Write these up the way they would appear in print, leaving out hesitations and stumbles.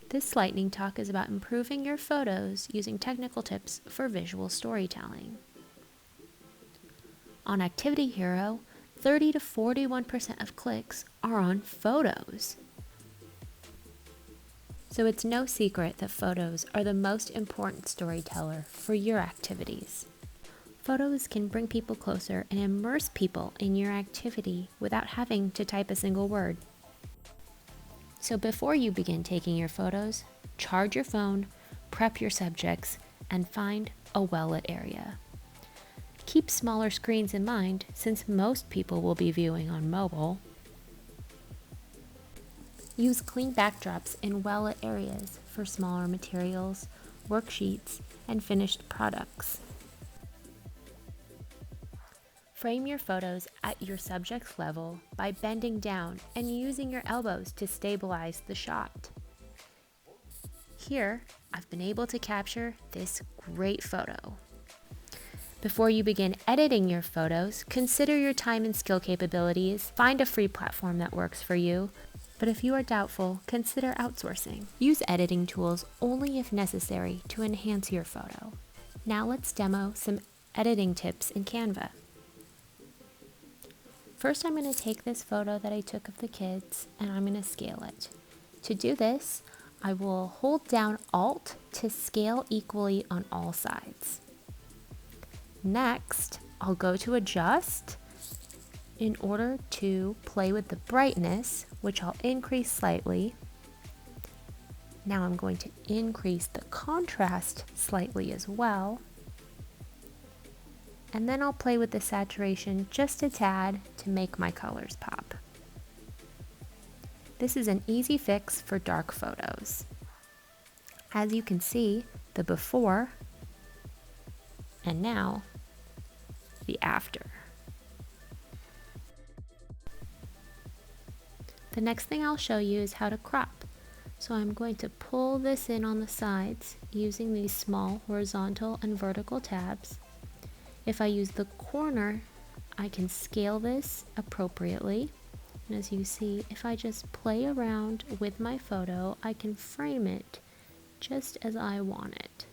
This lightning talk is about improving your photos using technical tips for visual storytelling. On Activity Hero, 30 to 41% of clicks are on photos. So it's no secret that photos are the most important storyteller for your activities. Photos can bring people closer and immerse people in your activity without having to type a single word. So before you begin taking your photos, charge your phone, prep your subjects, and find a well-lit area. Keep smaller screens in mind since most people will be viewing on mobile. Use clean backdrops in well-lit areas for smaller materials, worksheets, and finished products. Frame your photos at your subject's level by bending down and using your elbows to stabilize the shot. Here, I've been able to capture this great photo. Before you begin editing your photos, consider your time and skill capabilities. Find a free platform that works for you. But if you are doubtful, consider outsourcing. Use editing tools only if necessary to enhance your photo. Now let's demo some editing tips in Canva. First, I'm going to take this photo that I took of the kids and I'm going to scale it. To do this, I will hold down Alt to scale equally on all sides. Next, I'll go to Adjust in order to play with the brightness, which I'll increase slightly. Now I'm going to increase the contrast slightly as well. And then I'll play with the saturation just a tad to make my colors pop. This is an easy fix for dark photos. As you can see, the before and now the after. The next thing I'll show you is how to crop. So I'm going to pull this in on the sides using these small horizontal and vertical tabs. If I use the corner, I can scale this appropriately. And as you see, if I just play around with my photo, I can frame it just as I want it.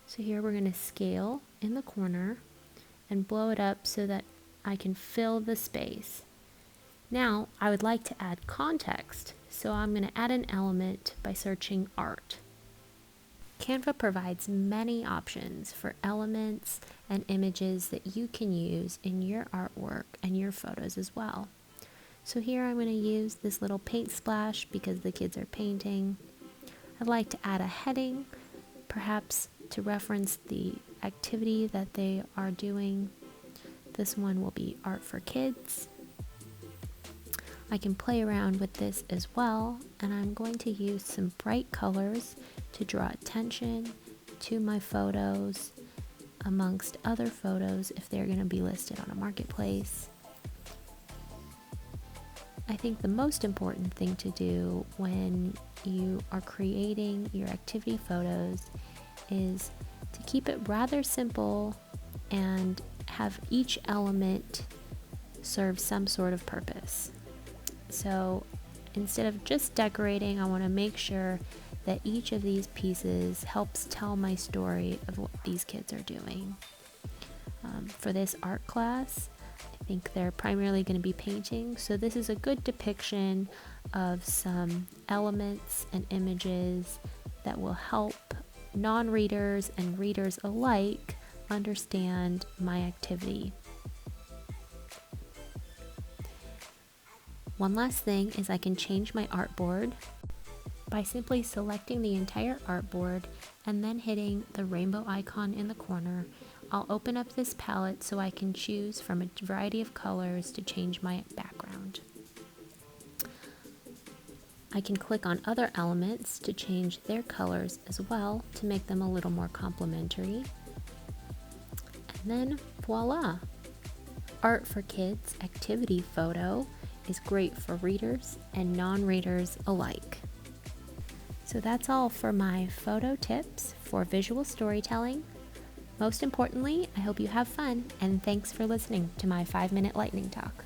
So here we're going to scale in the corner and blow it up so that I can fill the space. Now I would like to add context, so I'm going to add an element by searching art. Canva provides many options for elements and images that you can use in your artwork and your photos as well. So here I'm going to use this little paint splash because the kids are painting. I'd like to add a heading, perhaps to reference the activity that they are doing. This one will be Art for Kids. I can play around with this as well, and I'm going to use some bright colors to draw attention to my photos amongst other photos if they're going to be listed on a marketplace. I think the most important thing to do when you are creating your activity photos is to keep it rather simple and have each element serve some sort of purpose. So instead of just decorating, I want to make sure that each of these pieces helps tell my story of what these kids are doing. For this art class, I think they're primarily going to be painting, so this is a good depiction of some elements and images that will help non-readers and readers alike understand my activity. One last thing is I can change my artboard by simply selecting the entire artboard and then hitting the rainbow icon in the corner. I'll open up this palette so I can choose from a variety of colors to change my background. I can click on other elements to change their colors as well to make them a little more complementary. And then voila! Art for Kids activity photo is great for readers and non-readers alike. So that's all for my photo tips for visual storytelling. Most importantly, I hope you have fun, and thanks for listening to my 5-minute lightning talk.